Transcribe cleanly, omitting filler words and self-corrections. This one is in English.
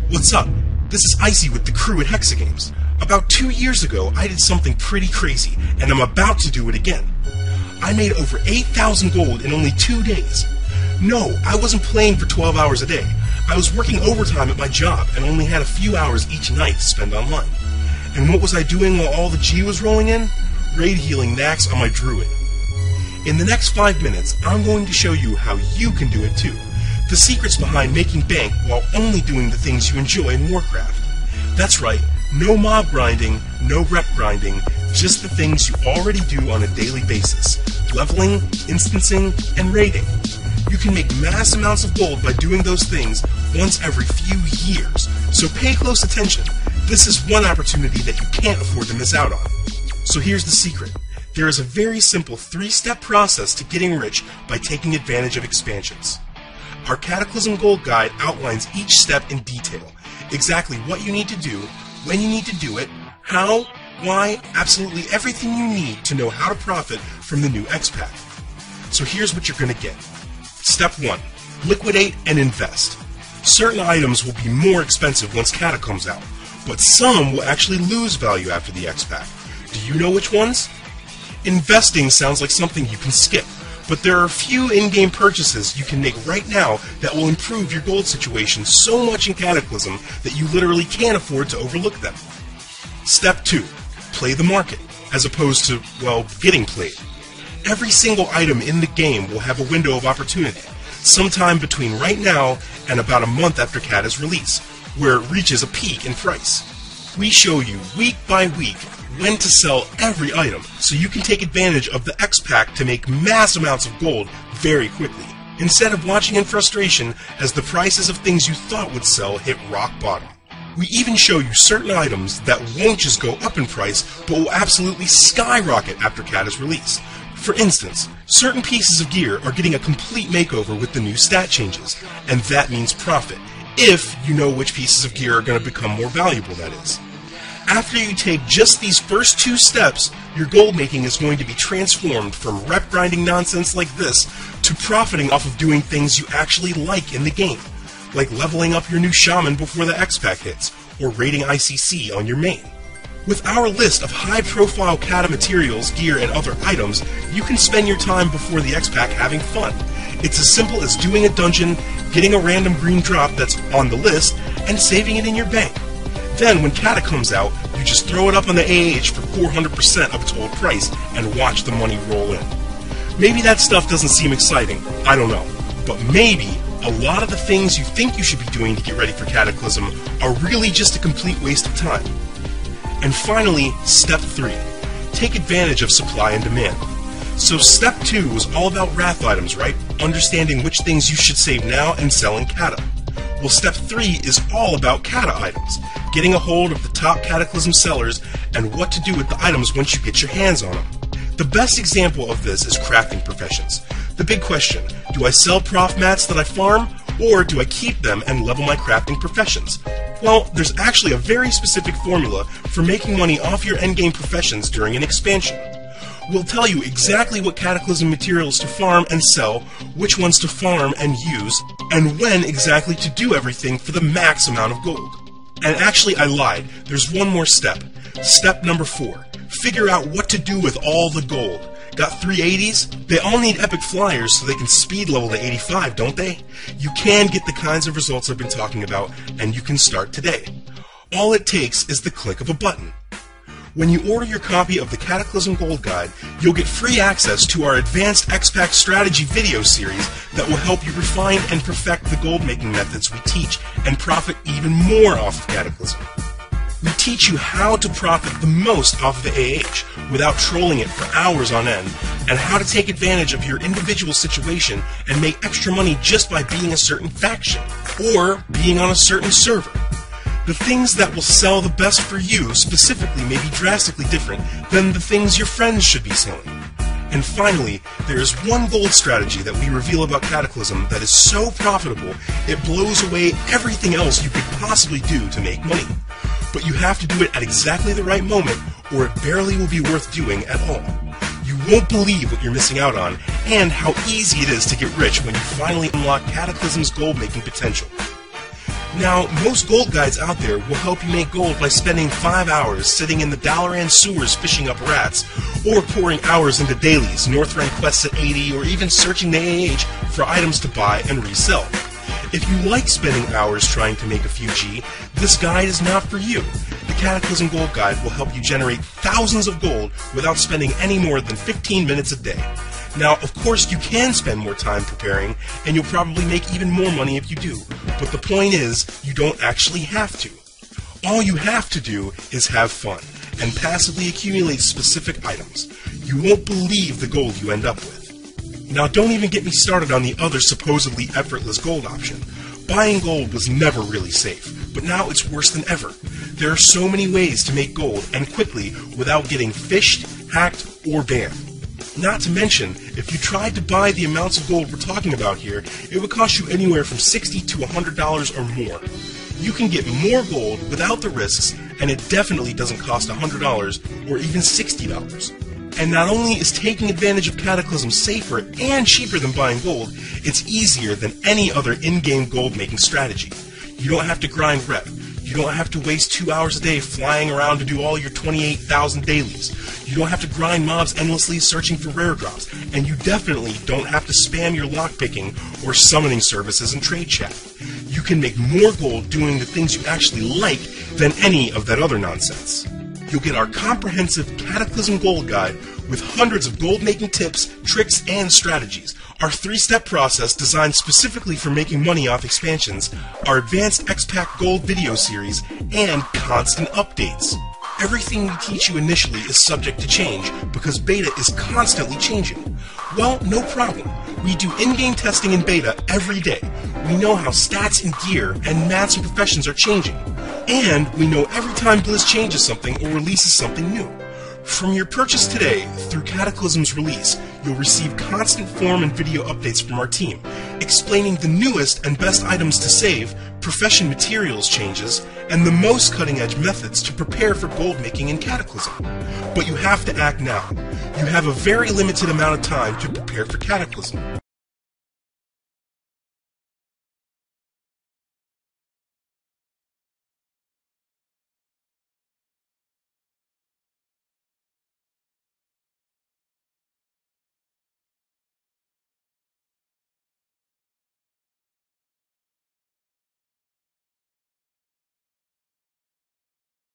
What's up? This is Icy with the crew at Hexagames. About 2 years ago, I did something pretty crazy, and I'm about to do it again. I made over 8,000 gold in only 2 days. No, I wasn't playing for 12 hours a day. I was working overtime at my job and only had a few hours each night to spend online. And what was I doing while all the G was rolling in? Raid healing Nax on my druid. In the next 5 minutes, I'm going to show you how you can do it too. The secrets behind making bank while only doing the things you enjoy in Warcraft. That's right, no mob grinding, no rep grinding, just the things you already do on a daily basis. Leveling, instancing, and raiding. You can make mass amounts of gold by doing those things once every few years. So pay close attention. This is one opportunity that you can't afford to miss out on. So here's the secret. There is a very simple 3-step process to getting rich by taking advantage of expansions. Our Cataclysm Gold Guide outlines each step in detail, exactly what you need to do, when you need to do it, how, why, absolutely everything you need to know how to profit from the new xpac. So here's what you're going to get. Step 1. Liquidate and invest. Certain items will be more expensive once Cata comes out, but some will actually lose value after the xpac. Do you know which ones? Investing sounds like something you can skip, but there are a few in-game purchases you can make right now that will improve your gold situation so much in Cataclysm that you literally can't afford to overlook them. Step 2. Play the market, as opposed to, well, getting played. Every single item in the game will have a window of opportunity, sometime between right now and about a month after Cata's release, where it reaches a peak in price. We show you week by week when to sell every item, so you can take advantage of the xpac to make mass amounts of gold very quickly, instead of watching in frustration as the prices of things you thought would sell hit rock bottom. We even show you certain items that won't just go up in price, but will absolutely skyrocket after Cata's release. For instance, certain pieces of gear are getting a complete makeover with the new stat changes, and that means profit, if you know which pieces of gear are going to become more valuable, that is. After you take just these first 2 steps, your gold making is going to be transformed from rep grinding nonsense like this to profiting off of doing things you actually like in the game, like leveling up your new shaman before the xpac hits, or raiding ICC on your main. With our list of high-profile Cata materials, gear, and other items, you can spend your time before the xpac having fun. It's as simple as doing a dungeon, getting a random green drop that's on the list, and saving it in your bank. Then, when Cata comes out, you just throw it up on the AH for 400% of its old price and watch the money roll in. Maybe that stuff doesn't seem exciting, I don't know, but maybe a lot of the things you think you should be doing to get ready for Cataclysm are really just a complete waste of time. And finally, step 3. Take advantage of supply and demand. So step 2 was all about wrath items, right? Understanding which things you should save now and sell in Cata. Well, step 3 is all about Cata items, getting a hold of the top Cataclysm sellers and what to do with the items once you get your hands on them. The best example of this is crafting professions. The big question, do I sell prof mats that I farm, or do I keep them and level my crafting professions? Well, there's actually a very specific formula for making money off your endgame professions during an expansion. We'll tell you exactly what Cataclysm materials to farm and sell, which ones to farm and use, and when exactly to do everything for the max amount of gold. And actually, I lied. There's one more step. Step number 4. Figure out what to do with all the gold. Got 380s? They all need epic flyers so they can speed level to 85, don't they? You can get the kinds of results I've been talking about, and you can start today. All it takes is the click of a button. When you order your copy of the Cataclysm Gold Guide, you'll get free access to our advanced xpac strategy video series that will help you refine and perfect the gold making methods we teach and profit even more off of Cataclysm. We teach you how to profit the most off of the AH without trolling it for hours on end, and how to take advantage of your individual situation and make extra money just by being a certain faction, or being on a certain server. The things that will sell the best for you specifically may be drastically different than the things your friends should be selling. And finally, there is one gold strategy that we reveal about Cataclysm that is so profitable it blows away everything else you could possibly do to make money. But you have to do it at exactly the right moment, or it barely will be worth doing at all. You won't believe what you're missing out on, and how easy it is to get rich when you finally unlock Cataclysm's gold-making potential. Now, most gold guides out there will help you make gold by spending 5 hours sitting in the Dalaran sewers fishing up rats, or pouring hours into dailies, Northrend quests at 80, or even searching the AH for items to buy and resell. If you like spending hours trying to make a few G, this guide is not for you. The Cataclysm Gold Guide will help you generate thousands of gold without spending any more than 15 minutes a day. Now, of course, you can spend more time preparing, and you'll probably make even more money if you do. But the point is, you don't actually have to. All you have to do is have fun, and passively accumulate specific items. You won't believe the gold you end up with. Now, don't even get me started on the other supposedly effortless gold option. Buying gold was never really safe, but now it's worse than ever. There are so many ways to make gold, and quickly, without getting phished, hacked, or banned. Not to mention, if you tried to buy the amounts of gold we're talking about here, it would cost you anywhere from $60 to $100 or more. You can get more gold without the risks, and it definitely doesn't cost $100 or even $60. And not only is taking advantage of Cataclysm safer and cheaper than buying gold, it's easier than any other in-game gold-making strategy. You don't have to grind rep. You don't have to waste 2 hours a day flying around to do all your 28,000 dailies. You don't have to grind mobs endlessly searching for rare drops. And you definitely don't have to spam your lockpicking or summoning services in trade chat. You can make more gold doing the things you actually like than any of that other nonsense. You'll get our comprehensive Cataclysm Gold Guide with hundreds of gold-making tips, tricks, and strategies, our 3-step process designed specifically for making money off expansions, our advanced xpac Gold video series, and constant updates. Everything we teach you initially is subject to change because beta is constantly changing. Well, no problem. We do in-game testing in beta every day. We know how stats and gear and mats and professions are changing. And we know every time Blizz changes something or releases something new. From your purchase today through Cataclysm's release, you'll receive constant form and video updates from our team, explaining the newest and best items to save, profession materials changes, and the most cutting-edge methods to prepare for gold making in Cataclysm. But you have to act now. You have a very limited amount of time to prepare for Cataclysm.